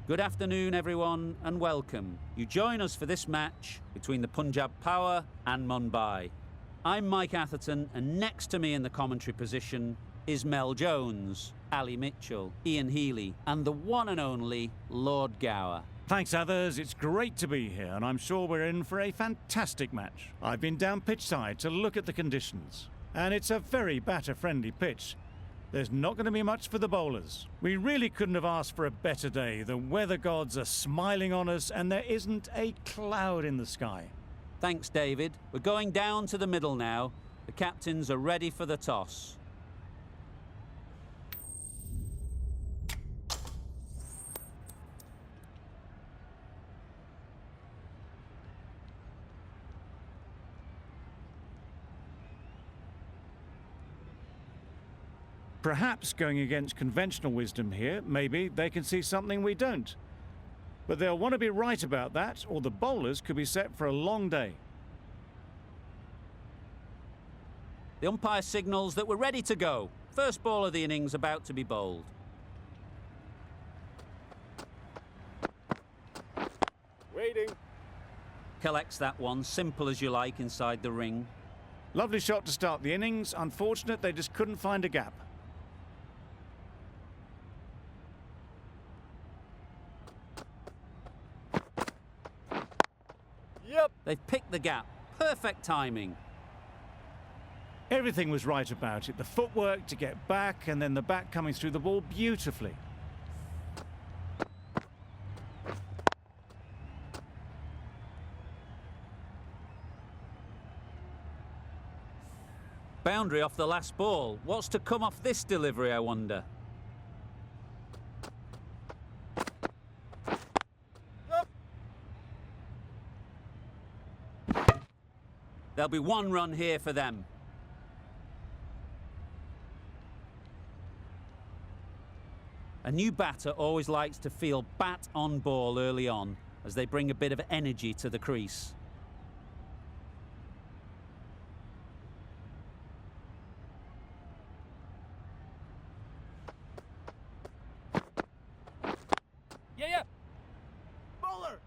Good afternoon, everyone, and welcome. You join us for this match between the Punjab Power and Mumbai. I'm Mike Atherton, and next to me in the commentary position is Mel Jones, Ali Mitchell, Ian Healy, and the one and only Lord Gower. Thanks, others. It's great to be here, and I'm sure we're in for a fantastic match. I've been down pitch side to look at the conditions, and it's a very batter-friendly pitch. There's not going to be much for the bowlers. We really couldn't have asked for a better day. The weather gods are smiling on us, and there isn't a cloud in the sky. Thanks, David. We're going down to the middle now. The captains are ready for the toss. Perhaps going against conventional wisdom here, maybe they can see something we don't. But they'll want to be right about that, or the bowlers could be set for a long day. The umpire signals that we're ready to go. First ball of the innings about to be bowled. Waiting. Collects that one, simple as you like, inside the ring. Lovely shot to start the innings. Unfortunate they just couldn't find a gap. Yep. They've picked the gap. Perfect timing. Everything was right about it. The footwork to get back, and then the bat coming through the ball beautifully. Boundary off the last ball. What's to come off this delivery, I wonder? There'll be one run here for them. A new batter always likes to feel bat on ball early on, as they bring a bit of energy to the crease. Yeah. Bowler.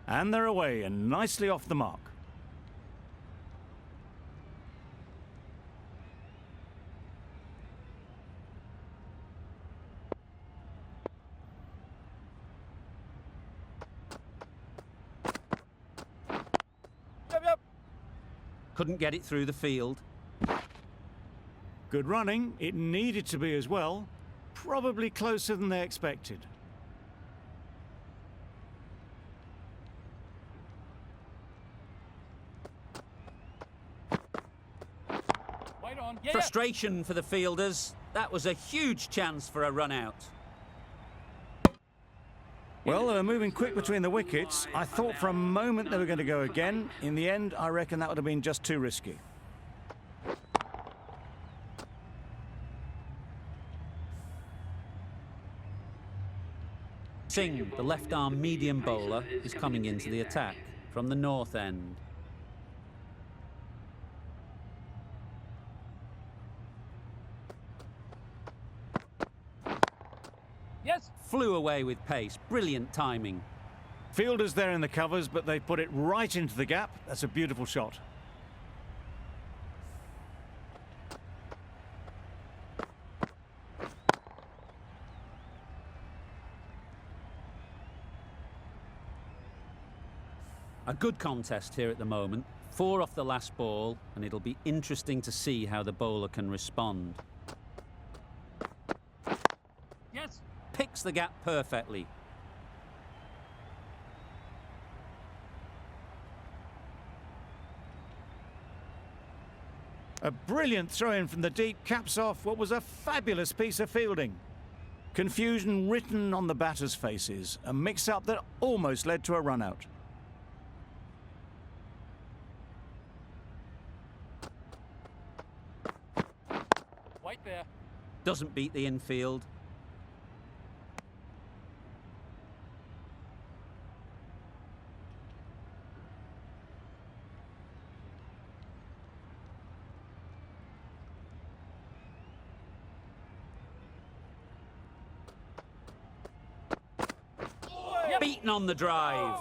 And they're away and nicely off the mark. Yep. Couldn't get it through the field. Good running. It needed to be as well. Probably closer than they expected. Wait on. Yeah. Frustration for the fielders. That was a huge chance for a run out. Well, they were moving quick between the wickets. I thought for a moment they were going to go again. In the end, I reckon that would have been just too risky. Singh, the left-arm medium bowler, is coming into the attack from the north end. Yes. Flew away with pace. Brilliant timing. Fielders there in the covers, but they put it right into the gap. That's a beautiful shot. A good contest here at the moment. 4 off the last ball, and it'll be interesting to see how the bowler can respond. Yes. Picks the gap perfectly. A brilliant throw-in from the deep caps off what was a fabulous piece of fielding. Confusion written on the batters' faces. A mix-up that almost led to a run-out. Wait there. Doesn't beat the infield. Beaten on the drive.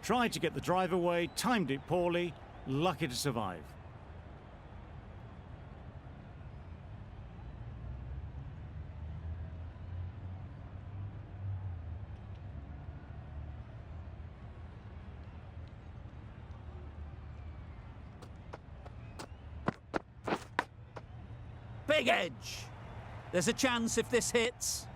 Tried to get the drive away, timed it poorly, lucky to survive. Big edge. There's a chance if this hits.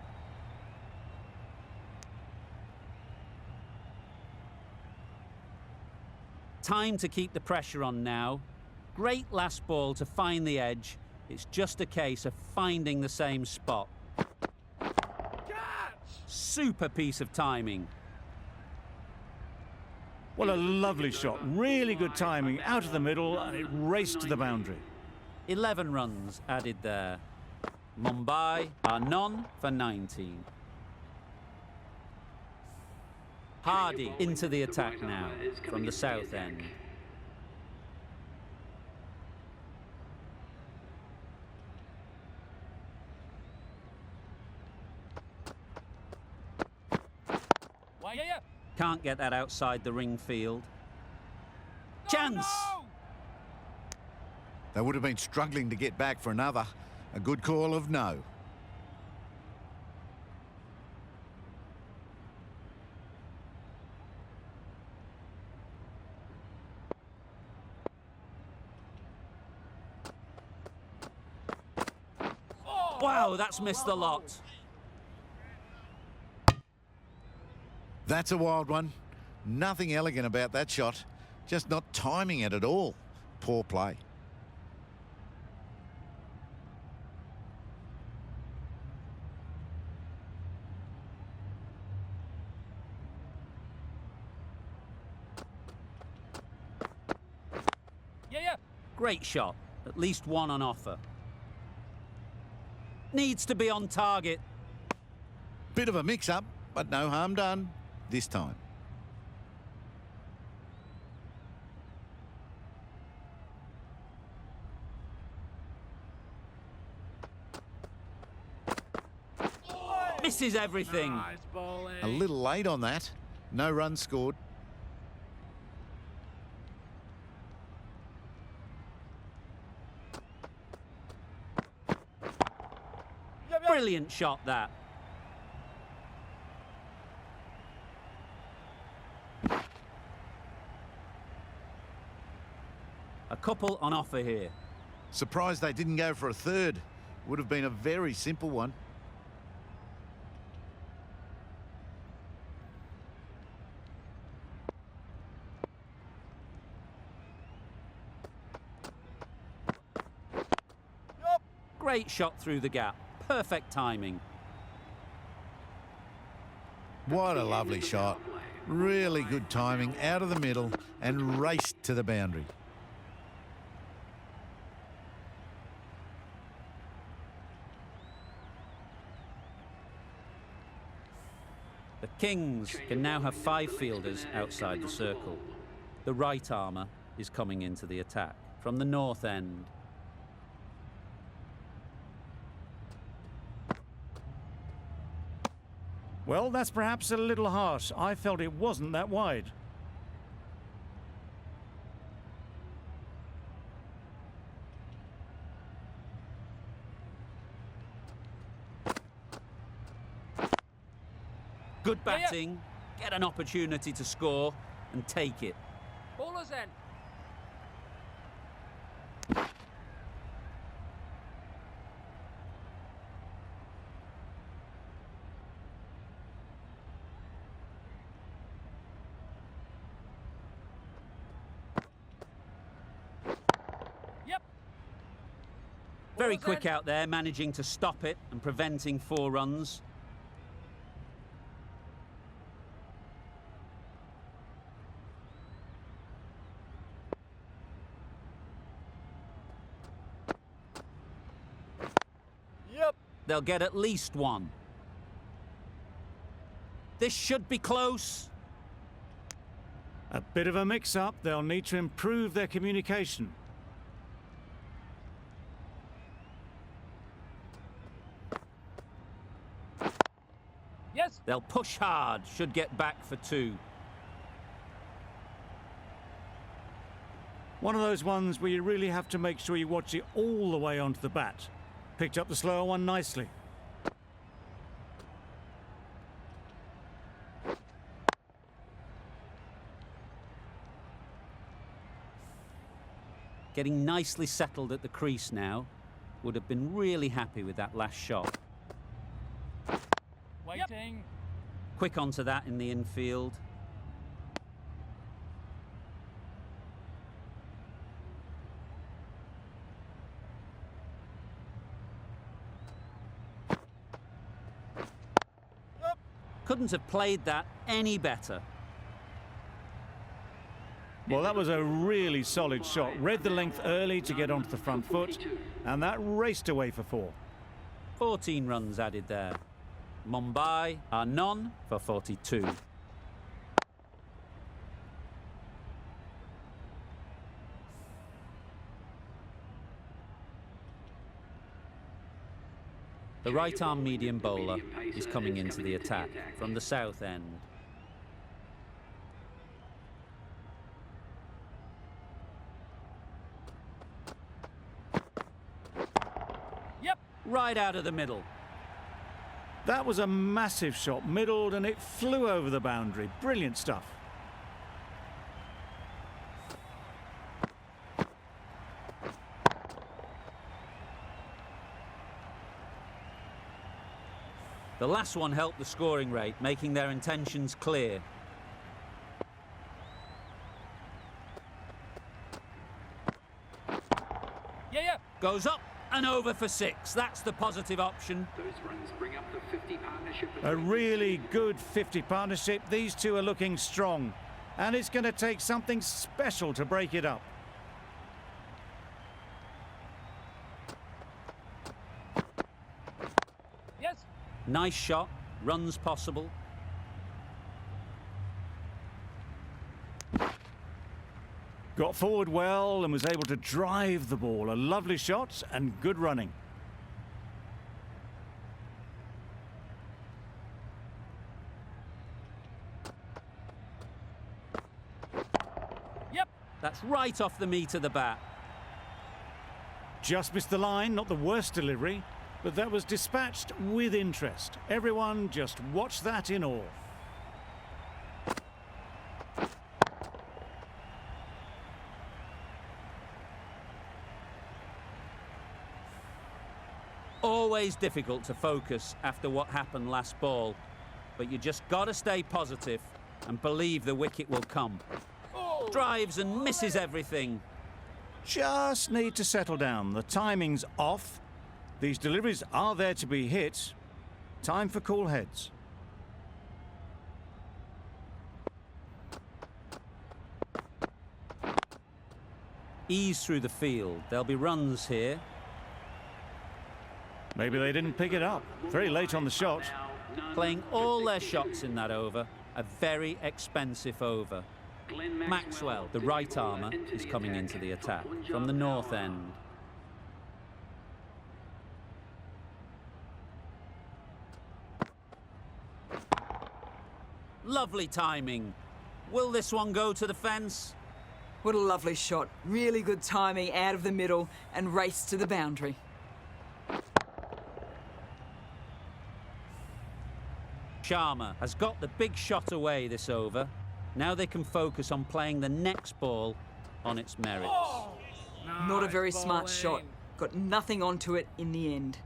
Time to keep the pressure on now. Great last ball to find the edge. It's just a case of finding the same spot. Catch! Super piece of timing. Well, a lovely shot. Really good timing. Out of the middle, and it raced to the boundary. 11 runs added there. Mumbai are none for 19. Hardy into the attack now from the south end. Why, yeah. Can't get that outside the ring field. Chance! No! They would have been struggling to get back for another. A good call of no. Wow, that's missed the lot. That's a wild one. Nothing elegant about that shot. Just not timing it at all. Poor play. Yeah. Great shot. At least one on offer. Needs to be on target. Bit of a mix-up, but no harm done this time. Misses everything. Nice bowling. A little late on that. No runs scored. Brilliant shot, that. A couple on offer here. Surprised they didn't go for a third. Would have been a very simple one. Great shot through the gap. Perfect timing. What a lovely shot. Really good timing out of the middle and raced to the boundary. The Kings can now have 5 fielders outside the circle. The right armour is coming into the attack from the north end. Well, that's perhaps a little harsh. I felt it wasn't that wide. Good batting. Get an opportunity to score and take it. Bowler's end. Very quick out there, managing to stop it and preventing 4 runs. They'll get at least 1. This should be close. A bit of a mix-up. They'll need to improve their communication. Yes. They'll push hard, should get back for 2. One of those ones where you really have to make sure you watch it all the way onto the bat. Picked up the slower one nicely. Getting nicely settled at the crease now. Would have been really happy with that last shot. Waiting. Quick onto that in the infield. Couldn't have played that any better. Well, that was a really solid shot. Read the length early to get onto the front foot, and that raced away for 4. 14 runs added there. Mumbai are none for 42. The right-arm medium bowler is coming into the attack from the south end. Yep. Right out of the middle. That was a massive shot, middled, and it flew over the boundary. Brilliant stuff. The last one helped the scoring rate, making their intentions clear. Yeah. Goes up and over for 6. That's the positive option. Those runs bring up the 50 partnership. A really good 50 partnership. These two are looking strong, and it's going to take something special to break it up. Yes. Nice shot. Runs possible. Got forward well and was able to drive the ball. A lovely shot and good running. Yep. That's right off the meat of the bat. Just missed the line, not the worst delivery, but that was dispatched with interest. Everyone just watched that in awe. Always difficult to focus after what happened last ball, but you just got to stay positive and believe the wicket will come. Drives and misses everything. Just need to settle down. The timing's off. These deliveries are there to be hit. Time for cool heads. Ease through the field. There'll be runs here. Maybe they didn't pick it up. Very late on the shot. Playing all their shots in that over. A very expensive over. Maxwell, the right armour, is coming into the attack from the north end. Lovely timing. Will this one go to the fence? What a lovely shot. Really good timing out of the middle and race to the boundary. Sharma has got the big shot away this over. Now they can focus on playing the next ball on its merits. Not a very smart shot. Got nothing onto it in the end.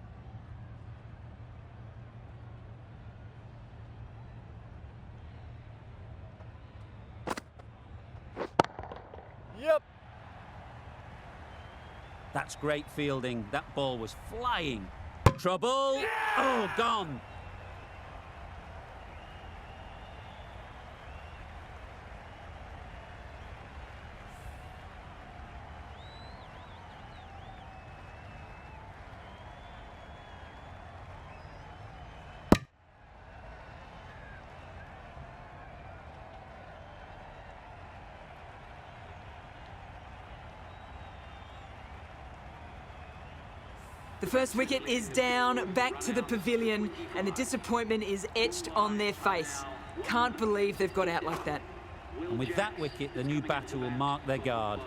Yep. That's great fielding. That ball was flying. Trouble. Oh, gone. The first wicket is down, back to the pavilion, and the disappointment is etched on their face. Can't believe they've got out like that. And with that wicket, the new batter will mark their guard.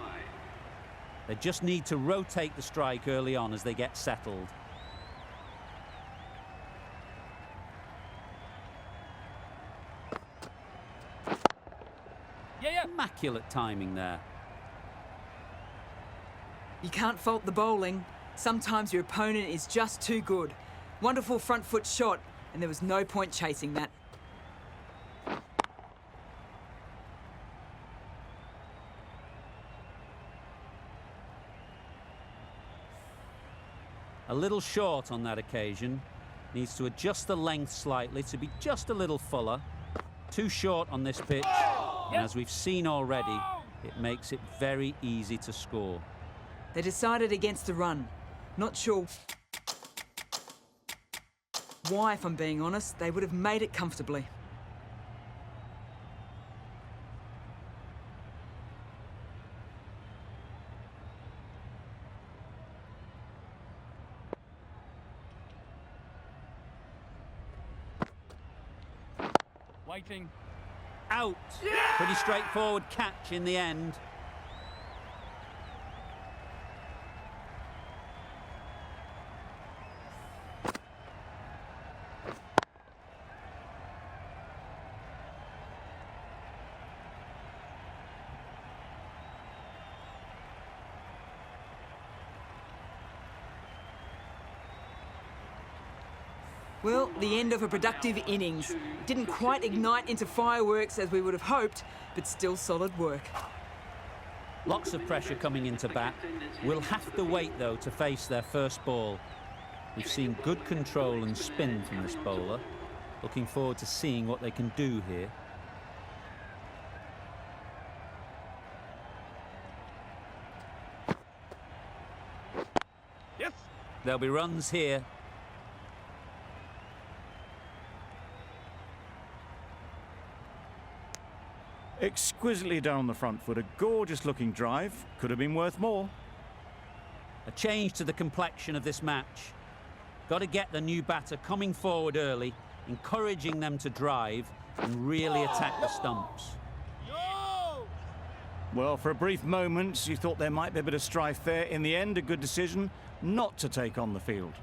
They just need to rotate the strike early on as they get settled. Yeah. Immaculate timing there. You can't fault the bowling. Sometimes your opponent is just too good. Wonderful front foot shot, and there was no point chasing that. A little short on that occasion. Needs to adjust the length slightly to be just a little fuller. Too short on this pitch. And as we've seen already, it makes it very easy to score. They decided against the run. Not sure why, if I'm being honest. They would have made it comfortably. Waiting. Out. Pretty straightforward catch in the end. Well, the end of a productive innings. Didn't quite ignite into fireworks as we would have hoped, but still solid work. Lots of pressure coming into bat. We'll have to wait, though, to face their first ball. We've seen good control and spin from this bowler. Looking forward to seeing what they can do here. Yes. There'll be runs here. Exquisitely down the front foot, a gorgeous looking drive. Could have been worth more. A change to the complexion of this match. Got to get the new batter coming forward early, encouraging them to drive and really attack the stumps. Well, for a brief moment, you thought there might be a bit of strife there. In the end, a good decision not to take on the field.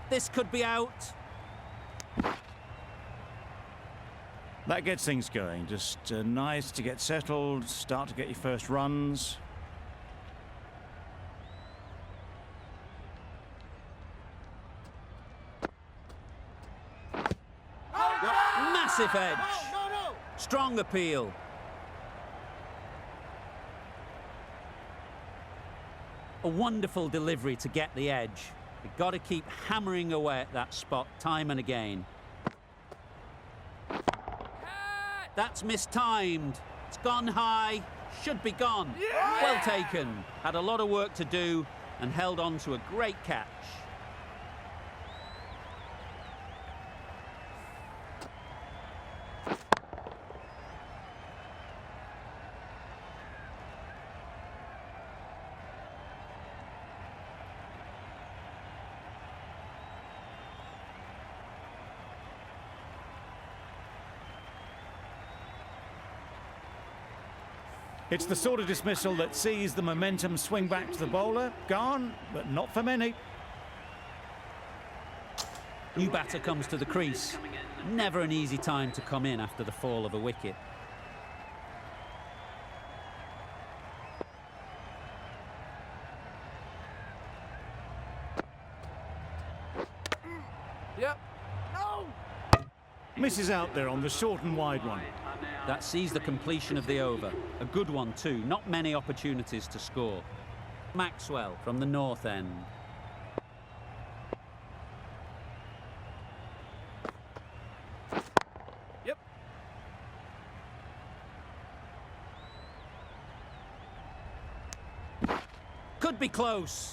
This could be out. That gets things going. Just nice to get settled, start to get your first runs. Massive edge. Strong appeal. A wonderful delivery to get the edge. We've got to keep hammering away at that spot time and again. That's mistimed. It's gone high. Should be gone. Well taken. Had a lot of work to do and held on to a great catch. It's the sort of dismissal that sees the momentum swing back to the bowler. Gone, but not for many. New batter comes to the crease. Never an easy time to come in after the fall of a wicket. Yep. No. Misses out there on the short and wide one. That sees the completion of the over. A good one too, not many opportunities to score. Maxwell from the north end. Yep. Could be close.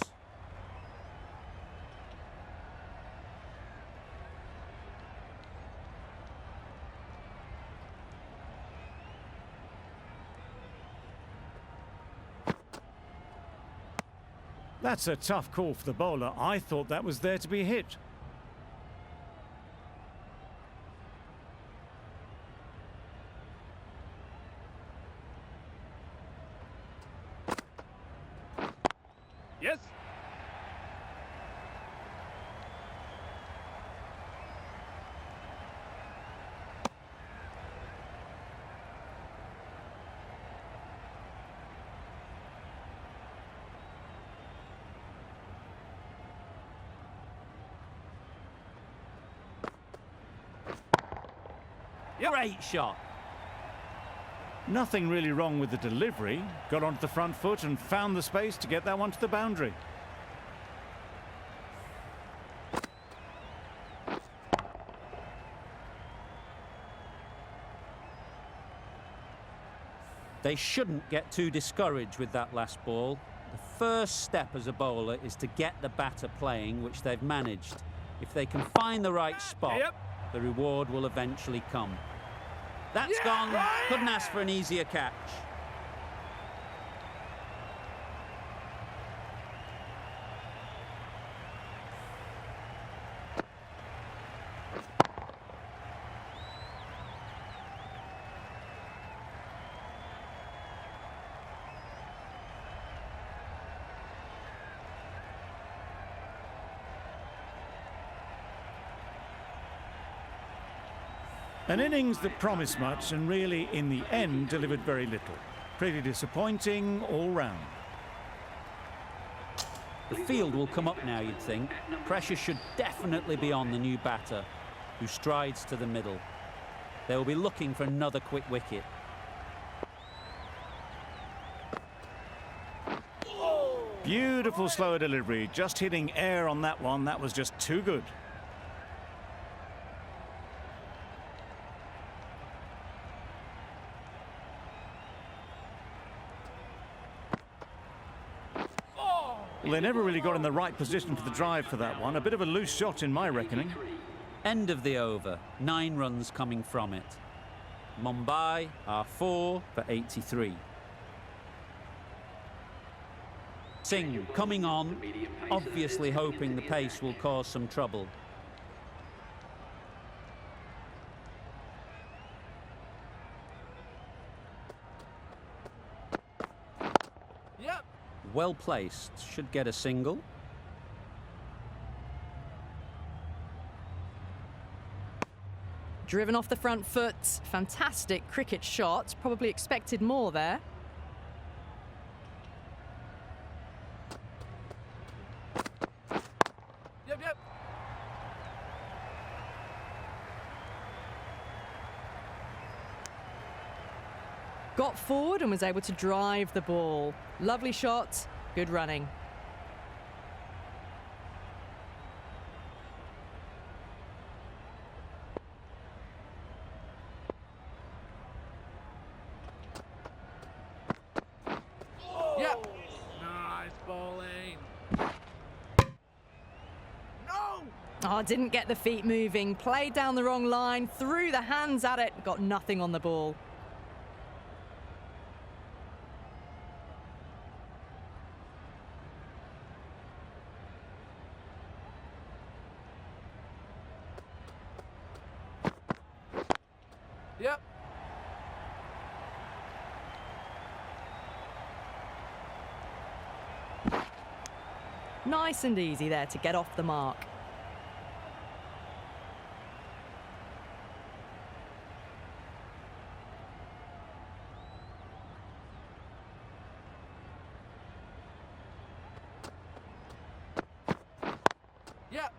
That's a tough call for the bowler. I thought that was there to be hit. Yes. Great shot. Nothing really wrong with the delivery. Got onto the front foot and found the space to get that one to the boundary. They shouldn't get too discouraged with that last ball. The first step as a bowler is to get the batter playing, which they've managed. If they can find the right spot, the reward will eventually come. That's gone. Couldn't ask for an easier catch. An innings that promised much and really, in the end, delivered very little. Pretty disappointing all round. The field will come up now, you'd think. Pressure should definitely be on the new batter, who strides to the middle. They will be looking for another quick wicket. Beautiful slower delivery, just hitting air on that one. That was just too good. Well, they never really got in the right position for the drive for that one. A bit of a loose shot in my reckoning. End of the over. 9 runs coming from it. Mumbai are 4 for 83. Singh coming on, obviously hoping the pace will cause some trouble. Well placed, should get a single. Driven off the front foot, fantastic cricket shot, probably expected more there. Yep. Got forward and was able to drive the ball. Lovely shot, good running. Yep. Nice bowling. No! Oh, didn't get the feet moving, played down the wrong line, threw the hands at it, got nothing on the ball. Yep. Nice and easy there to get off the mark. Yep.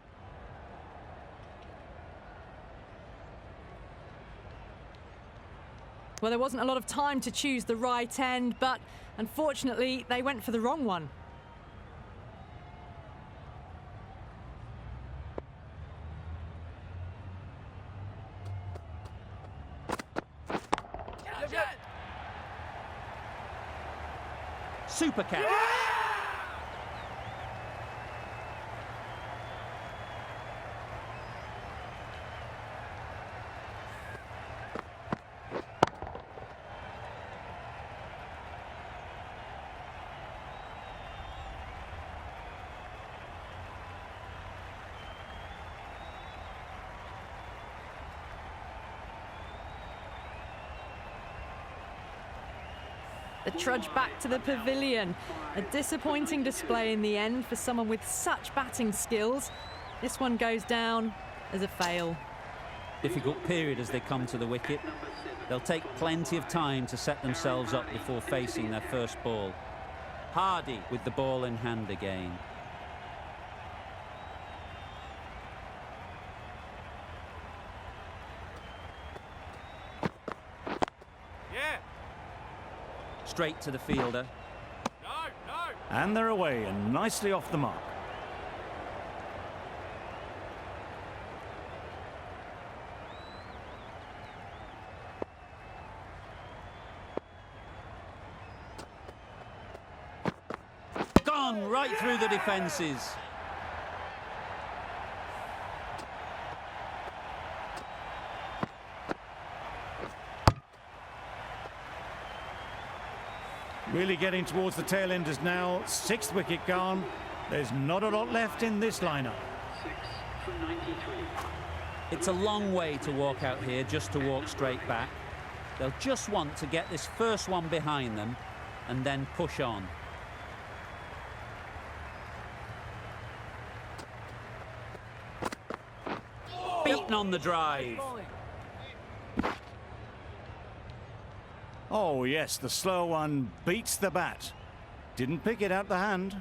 Well, there wasn't a lot of time to choose the right end, but unfortunately, they went for the wrong one. Yep. Super catch. The trudge back to the pavilion. A disappointing display in the end for someone with such batting skills. This one goes down as a fail. Difficult period as they come to the wicket. They'll take plenty of time to set themselves up before facing their first ball. Hardy with the ball in hand again. Yeah. Straight to the fielder. No, no. And they're away and nicely off the mark. Gone right through the defences. Really getting towards the tail enders now. 6th wicket gone. There's not a lot left in this lineup. 6 from 93. It's a long way to walk out here just to walk straight back. They'll just want to get this first one behind them and then push on. Beaten on the drive. Bowling. Oh yes, the slow one beats the bat. Didn't pick it out the hand.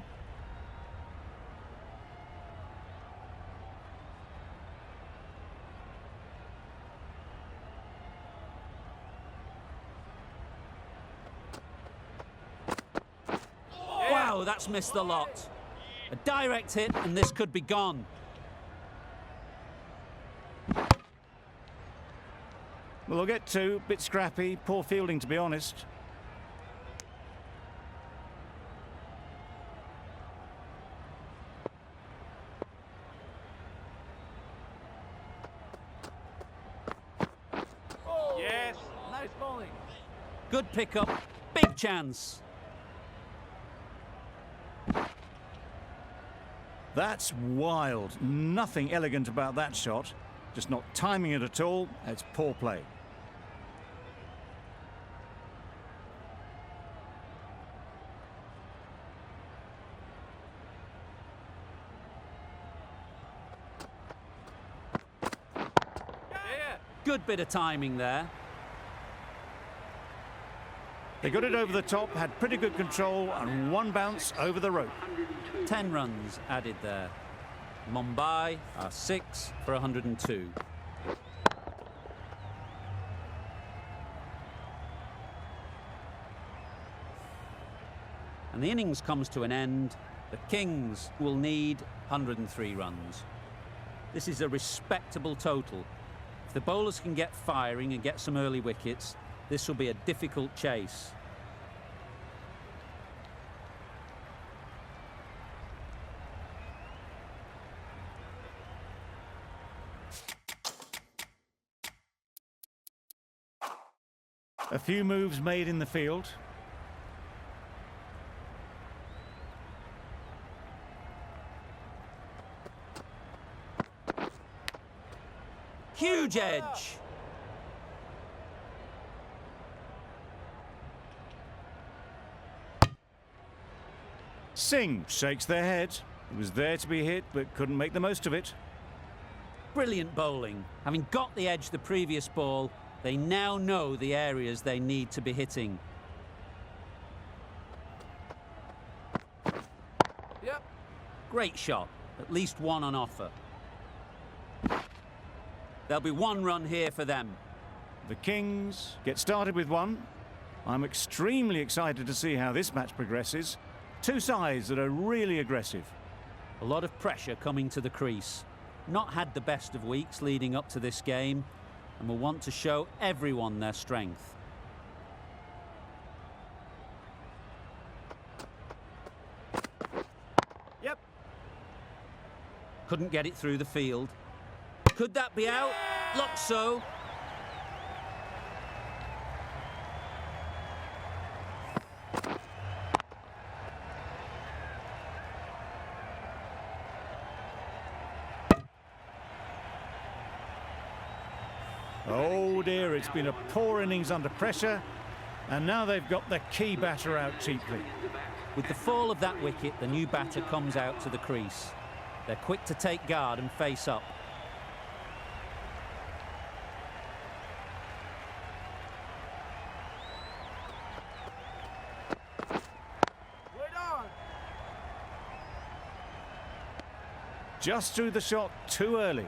Wow, that's missed the lot. A direct hit and this could be gone. Well, they'll get two. Bit scrappy. Poor fielding, to be honest. Yes. Nice bowling. Good pickup, big chance. That's wild. Nothing elegant about that shot. Just not timing it at all. It's poor play. Yeah. Good bit of timing there. They got it over the top, had pretty good control, and one bounce over the rope. 10 runs added there. Mumbai are 6 for 102. And the innings comes to an end. The Kings will need 103 runs. This is a respectable total. If the bowlers can get firing and get some early wickets, this will be a difficult chase. A few moves made in the field. Huge edge. Singh shakes their head. He was there to be hit, but couldn't make the most of it. Brilliant bowling. Having got the edge the previous ball, they now know the areas they need to be hitting. Yep. Great shot. At least one on offer. There'll be one run here for them. The Kings get started with one. I'm extremely excited to see how this match progresses. Two sides that are really aggressive. A lot of pressure coming to the crease. Not had the best of weeks leading up to this game, and will want to show everyone their strength. Yep. Couldn't get it through the field. Could that be out? Looks so. Oh dear, it's been a poor innings under pressure. And now they've got the key batter out cheaply. With the fall of that wicket, the new batter comes out to the crease. They're quick to take guard and face up. Just threw the shot too early.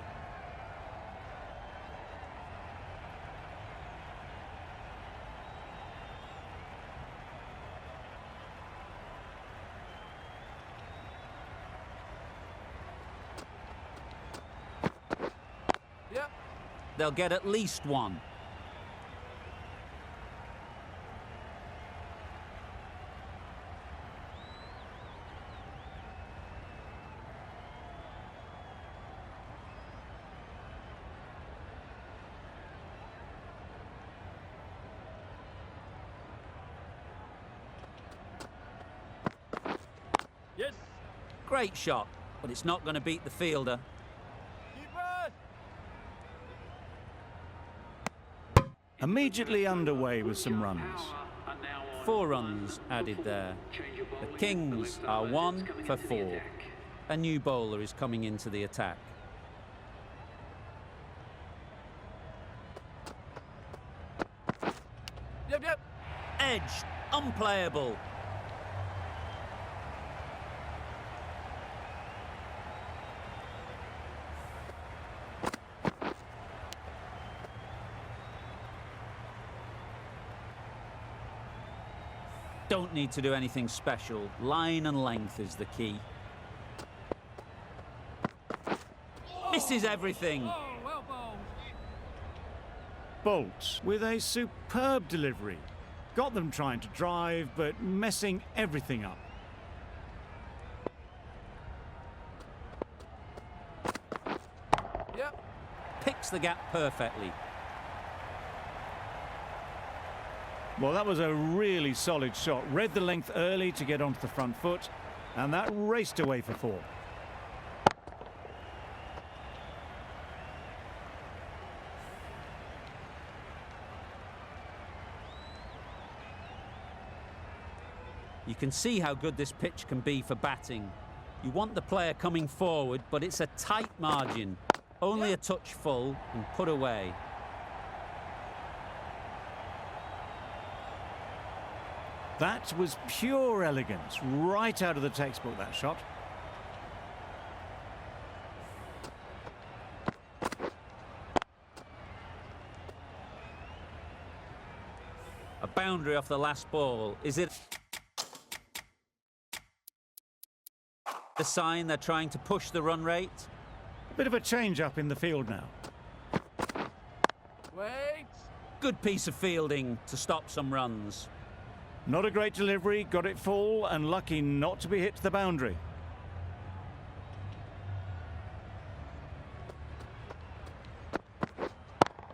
Yep. They'll get at least one. Yes. Great shot, but it's not going to beat the fielder. Keeper. Immediately underway with some runs. 4 runs added there. The Kings are 1 for 4. A new bowler is coming into the attack. Yep, yep. Edged, unplayable. Don't need to do anything special. Line and length is the key. Misses everything. Oh, well bowled. Bolt with a superb delivery. Got them trying to drive, but messing everything up. Yep. Picks the gap perfectly. Well, that was a really solid shot. Read the length early to get onto the front foot, and that raced away for 4. You can see how good this pitch can be for batting. You want the player coming forward, but it's a tight margin. Only a touch full and put away. That was pure elegance, right out of the textbook, that shot. A boundary off the last ball. Is it a sign they're trying to push the run rate? A bit of a change-up in the field now. Wait. Good piece of fielding to stop some runs. Not a great delivery, got it full, and lucky not to be hit to the boundary.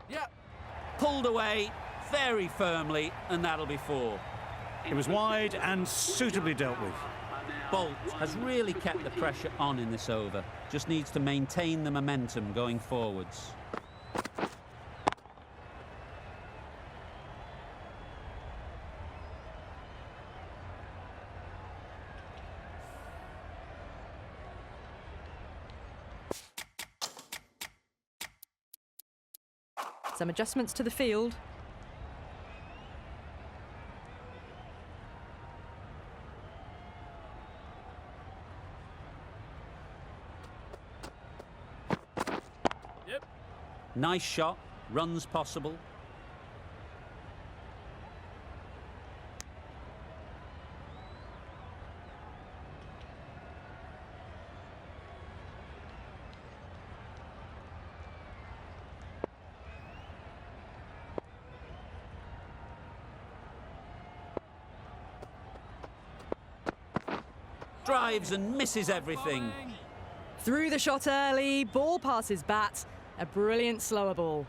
Yep. Pulled away very firmly, and that'll be 4. It was wide and suitably dealt with. Bolt has really kept the pressure on in this over. Just needs to maintain the momentum going forwards. Some adjustments to the field. Yep. Nice shot, runs possible. Drives and misses everything. Threw the shot early, ball past his bat. A brilliant slower ball.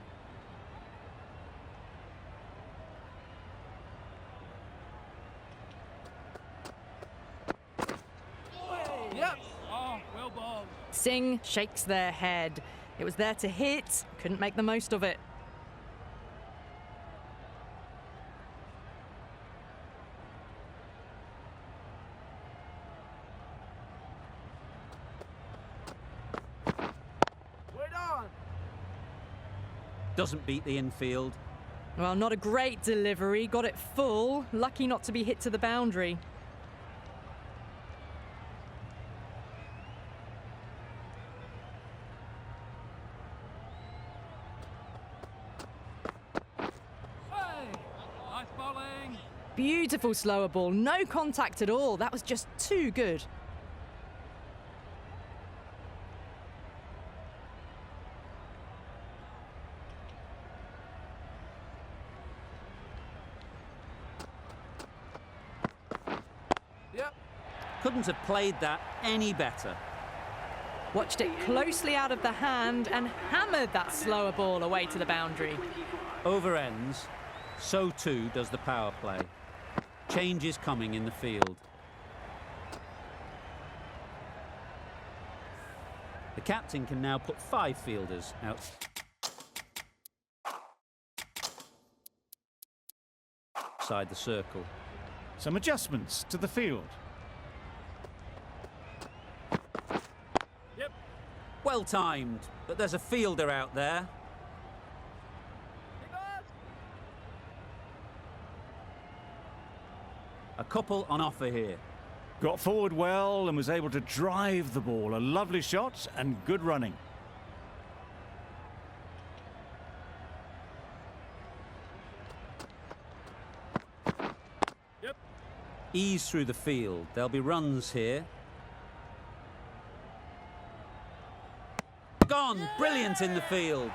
Yep. Oh, well bowled. Singh shakes their head. It was there to hit, couldn't make the most of it. doesn't beat the infield. Well, not a great delivery. Got it full. Lucky not to be hit to the boundary. Hey! Nice bowling. Beautiful slower ball. No contact at all. That was just too good. Yep. Couldn't have played that any better. Watched it closely out of the hand and hammered that slower ball away to the boundary. Over ends, so too does the power play. Change is coming in the field. The captain can now put 5 fielders out. Outside the circle. Some adjustments to the field. Yep. Well timed, but there's a fielder out there. A couple on offer here. Got forward well and was able to drive the ball. A lovely shot and good running. Yep. Ease through the field. There'll be runs here. Gone! Brilliant in the field.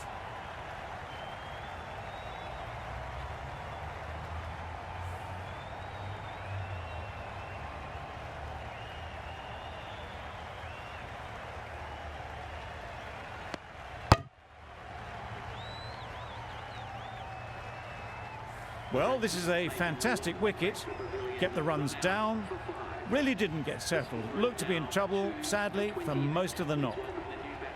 Well, this is a fantastic wicket. Kept the runs down. Really didn't get settled. Looked to be in trouble, sadly, for most of the knock.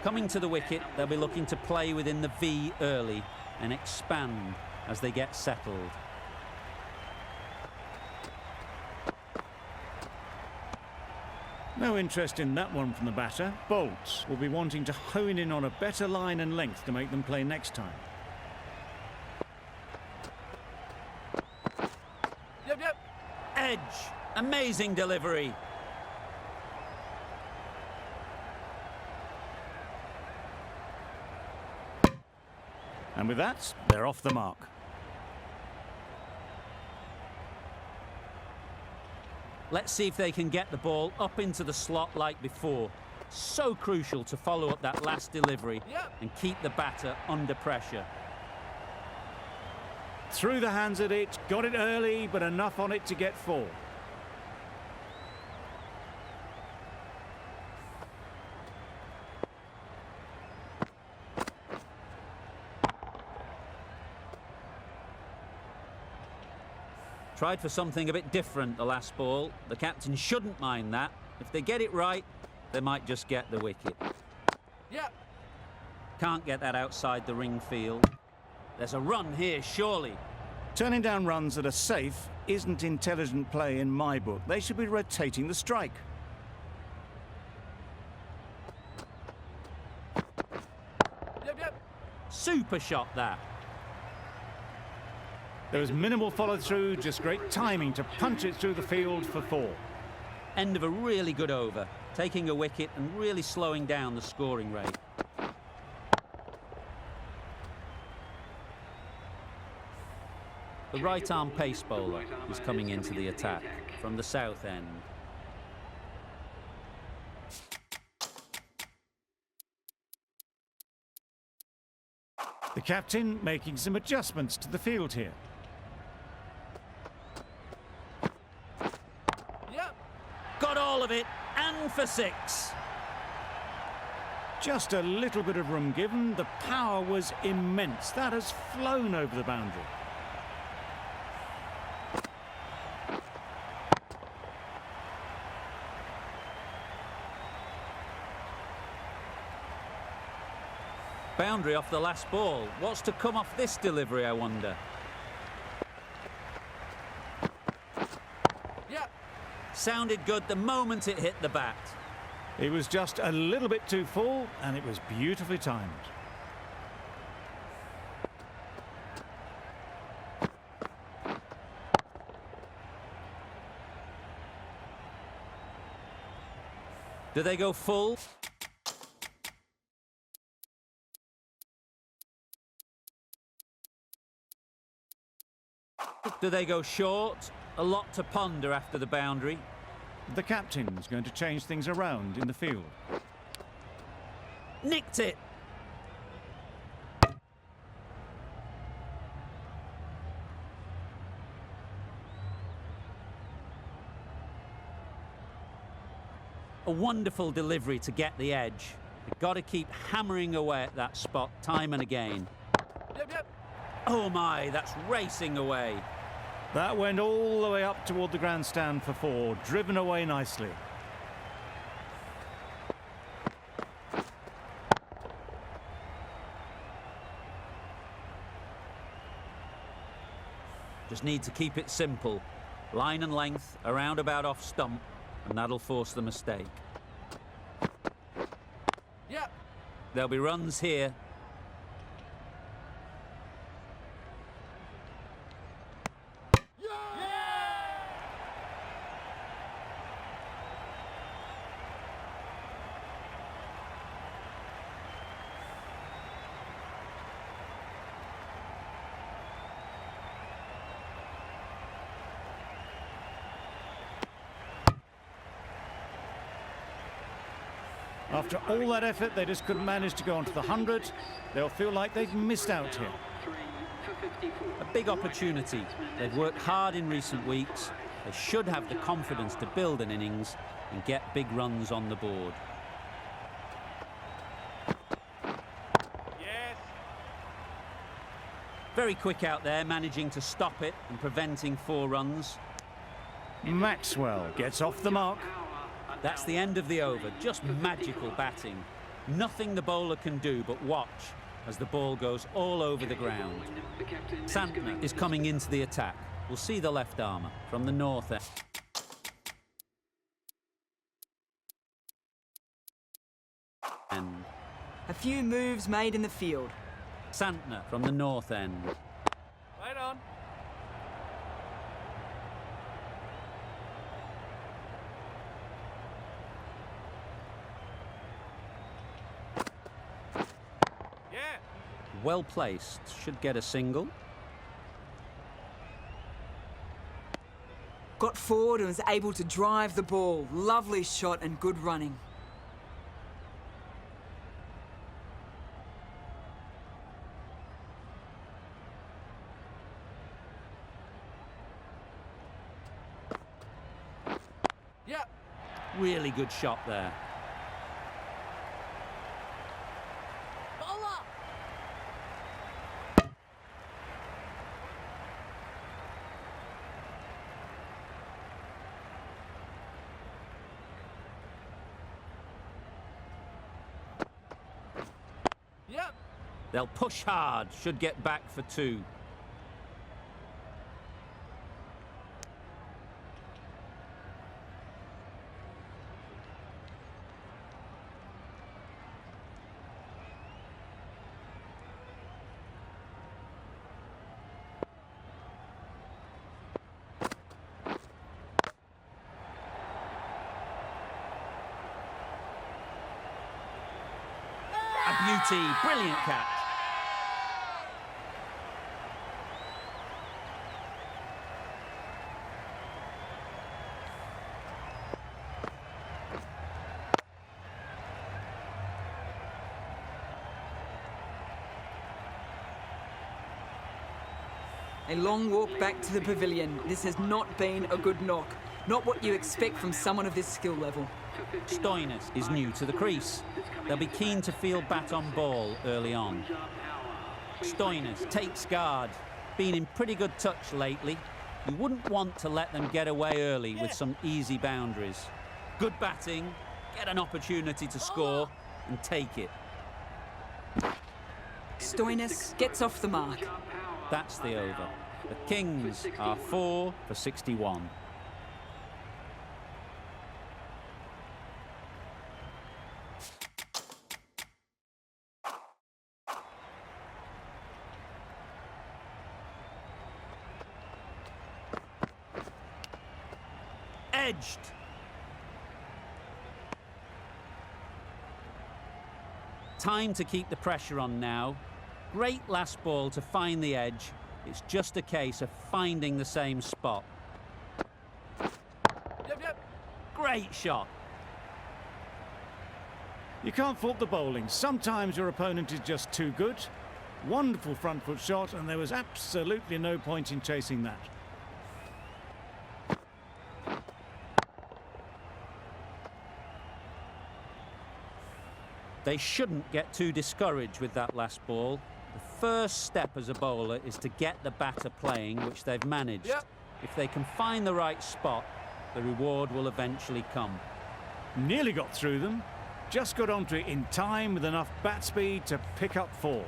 Coming to the wicket, they'll be looking to play within the V early and expand as they get settled. No interest in that one from the batter. Bolts will be wanting to hone in on a better line and length to make them play next time. Yep, yep. Edge! Amazing delivery. And with that, they're off the mark. Let's see if they can get the ball up into the slot like before. So crucial to follow up that last delivery and keep the batter under pressure. Through the hands at it, got it early, but enough on it to get 4. Tried for something a bit different the last ball. The captain shouldn't mind that. If they get it right, they might just get the wicket. Yep. Can't get that outside the ring field. There's a run here, surely. Turning down runs that are safe isn't intelligent play in my book. They should be rotating the strike. Yep, yep. Super shot that. There was minimal follow-through, just great timing to punch it through the field for 4. End of a really good over. Taking a wicket and really slowing down the scoring rate. The right-arm pace bowler is coming into the attack from the south end. The captain making some adjustments to the field here. Yep. Got all of it, and for 6. Just a little bit of room given. The power was immense. That has flown over the boundary. Boundary off the last ball. What's to come off this delivery, I wonder? Yep. Sounded good the moment it hit the bat. It was just a little bit too full, and it was beautifully timed. Do they go full? Do they go short? A lot to ponder after the boundary. The captain's going to change things around in the field. Nicked it. A wonderful delivery to get the edge. You've got to keep hammering away at that spot time and again. Yep, yep. Oh my, that's racing away. That went all the way up toward the grandstand for 4, driven away nicely. Just need to keep it simple. Line and length, around about off stump, and that'll force the mistake. Yep. There'll be runs here. After all that effort, they just couldn't manage to go onto the 100. They'll feel like they've missed out here. 3 for 54. A big opportunity. They've worked hard in recent weeks. They should have the confidence to build an innings and get big runs on the board. Yes. Very quick out there, managing to stop it and preventing 4 runs. Maxwell gets off the mark. That's the end of the over. Just magical batting. Nothing the bowler can do but watch as the ball goes all over the ground. Santner is coming into the attack. We'll see the left armour from the north end. A few moves made in the field. Santner from the north end. Right on. Yeah. Well placed. Should get a single. Got forward and was able to drive the ball. Lovely shot and good running. Yep. Really good shot there. Bowler. Yep. They'll push hard. Should get back for 2. A beauty. Brilliant catch. A long walk back to the pavilion. This has not been a good knock. Not what you expect from someone of this skill level. Stoinis is new to the crease. They'll be keen to field bat on ball early on. Stoinis takes guard. Been in pretty good touch lately. You wouldn't want to let them get away early with some easy boundaries. Good batting, get an opportunity to score and take it. Stoinis gets off the mark. That's the over. The Kings are 4 for 61. Edged. time to keep the pressure on now. Great last ball to find the edge. It's just a case of finding the same spot. Yep. Great shot. You can't fault the bowling. Sometimes your opponent is just too good. Wonderful front foot shot, and there was absolutely no point in chasing that. They shouldn't get too discouraged with that last ball. The first step as a bowler is to get the batter playing, which they've managed. Yep. If they can find the right spot, the reward will eventually come. Nearly got through them. Just got onto it in time with enough bat speed to pick up 4.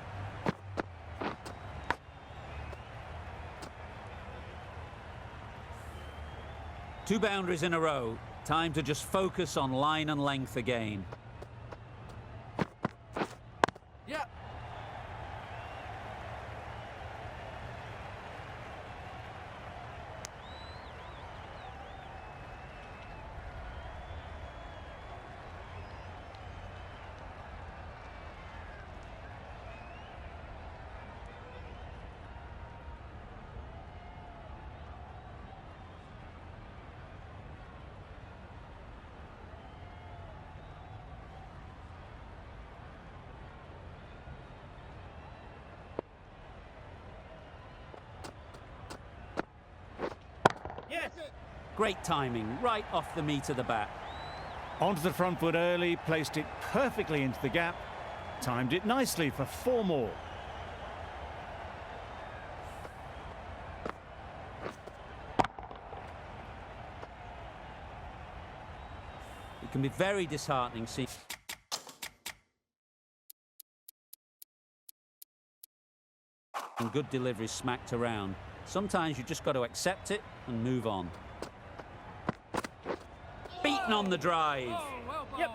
Two boundaries in a row. Time to just focus on line and length again. Yep. Great timing, right off the meat of the bat. Onto the front foot early, placed it perfectly into the gap, timed it nicely for 4 more. It can be very disheartening seeing good deliveries smacked around. Sometimes you just got to accept it and move on. Beaten on the drive. Well bowled. Yep.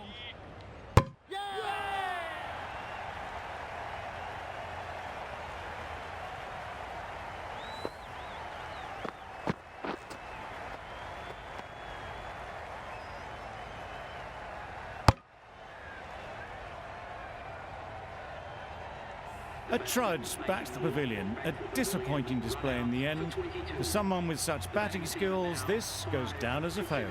A trudge back to the pavilion. A disappointing display in the end. For someone with such batting skills, this goes down as a fail.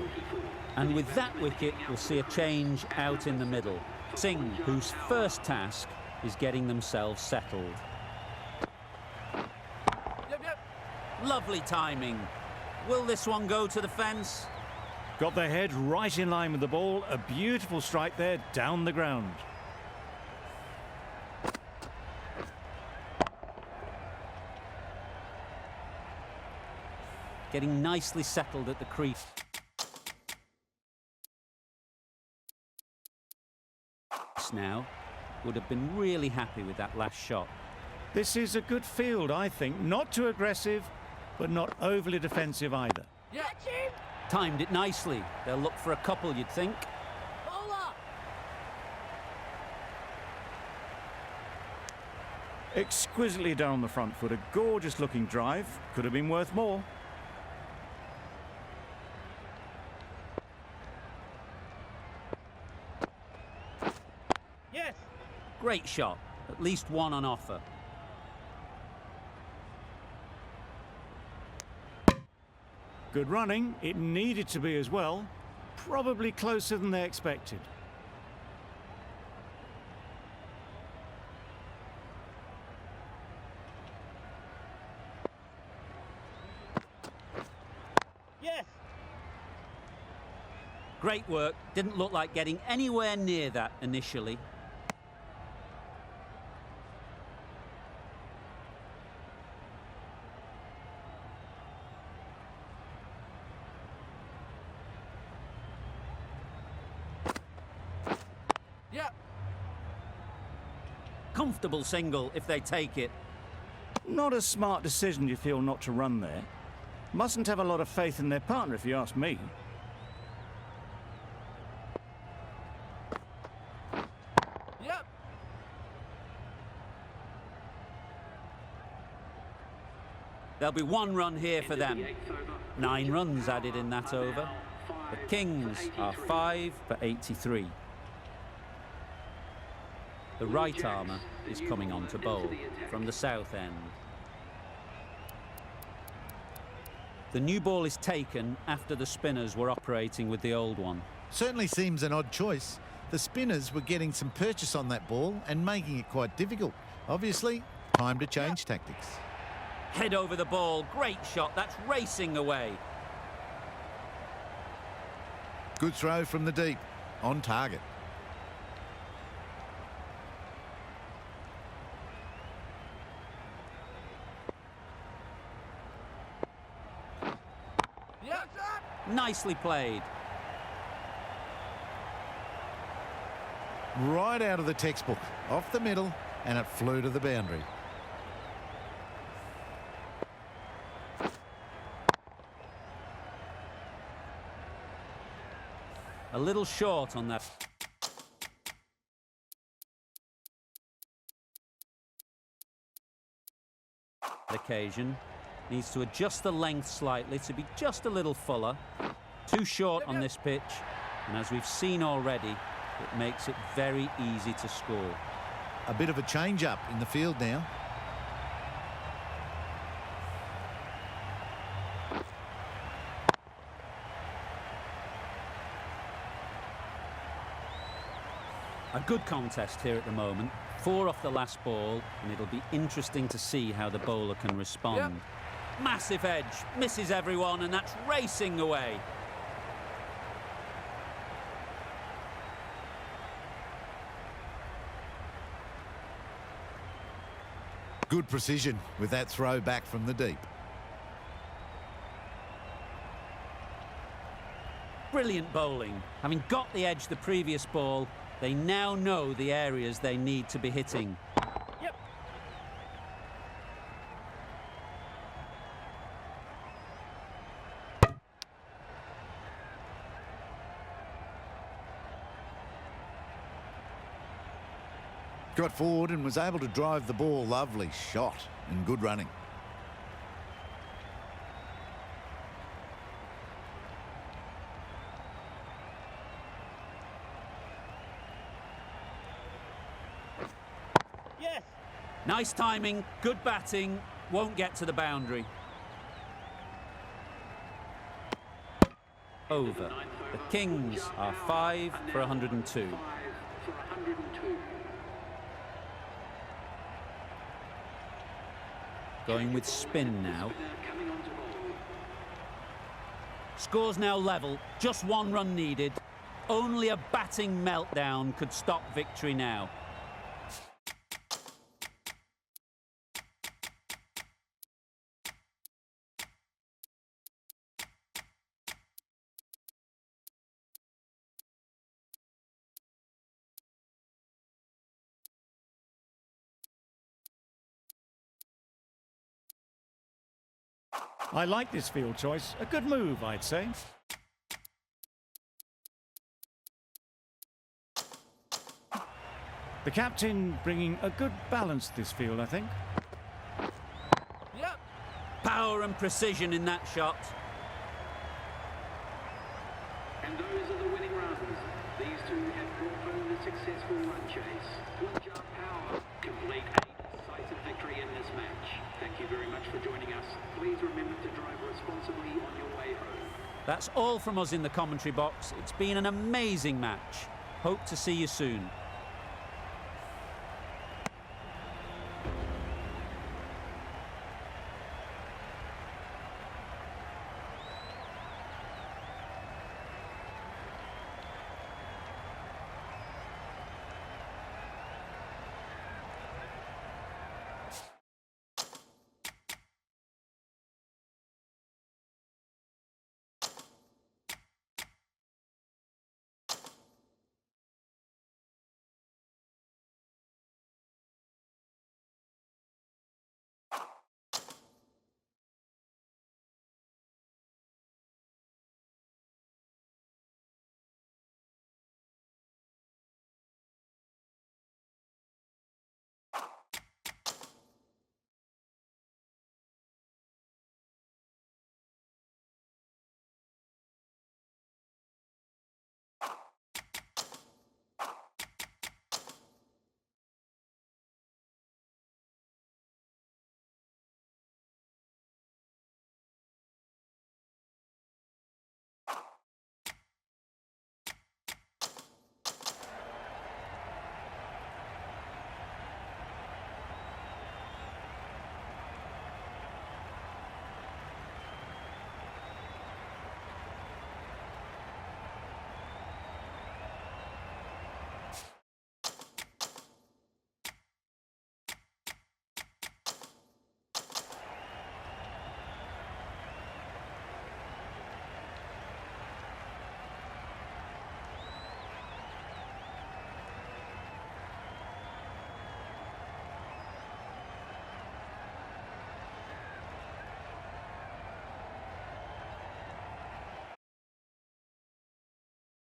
And with that wicket, we'll see a change out in the middle. Singh, whose first task is getting themselves settled. Yep. Lovely timing. Will this one go to the fence? Got their head right in line with the ball. A beautiful strike there down the ground. Getting nicely settled at the crease. Now would have been really happy with that last shot. This is a good field, I think. Not too aggressive, but not overly defensive either. Yep. Timed it nicely. They'll look for a couple, you'd think. Exquisitely down the front foot. A gorgeous looking drive. Could have been worth more. Great shot. At least one on offer. Good running. It needed to be as well. Probably closer than they expected. Great work. Didn't look like getting anywhere near that initially. Comfortable single if they take it. Not a smart decision, you feel, not to run there. Mustn't have a lot of faith in their partner, if you ask me. Yep. There'll be one run here for them. 9 runs added in that over. The Kings are 5 for 83. The right armour is coming on to bowl from the south end. The new ball is taken after the spinners were operating with the old one. Certainly seems an odd choice. The spinners were getting some purchase on that ball and making it quite difficult. Obviously, time to change tactics. Head over the ball, great shot, that's racing away. Good throw from the deep, on target. Yep. Nicely played. Right out of the textbook, off the middle, and it flew to the boundary. A little short on that. Occasion. Needs to adjust the length slightly to be just a little fuller. Too short on this pitch, and as we've seen already, it makes it very easy to score. A bit of a change-up in the field now. A good contest here at the moment. 4 off the last ball, and it'll be interesting to see how the bowler can respond. Yep. Massive edge, misses everyone, and that's racing away. Good precision with that throw back from the deep. Brilliant bowling. Having got the edge the previous ball, they now know the areas they need to be hitting. Yep. Got forward and was able to drive the ball. Lovely shot and good running. Yes. Nice timing, good batting, won't get to the boundary. Over. The Kings are 5 for 102. 5 for 102. Going with spin now. Coming on to bowl. Scores now level, just 1 run needed. Only a batting meltdown could stop victory now. I like this field choice. A good move, I'd say. The captain bringing a good balance to this field, I think. Yep. Power and precision in that shot. And those are the winning runs. These two have brought home the successful run chase. Punjab Power complete a decisive victory in this match. Thank you very much for joining us. Please remember to drive responsibly on your way home. That's all from us in the commentary box. It's been an amazing match. Hope to see you soon.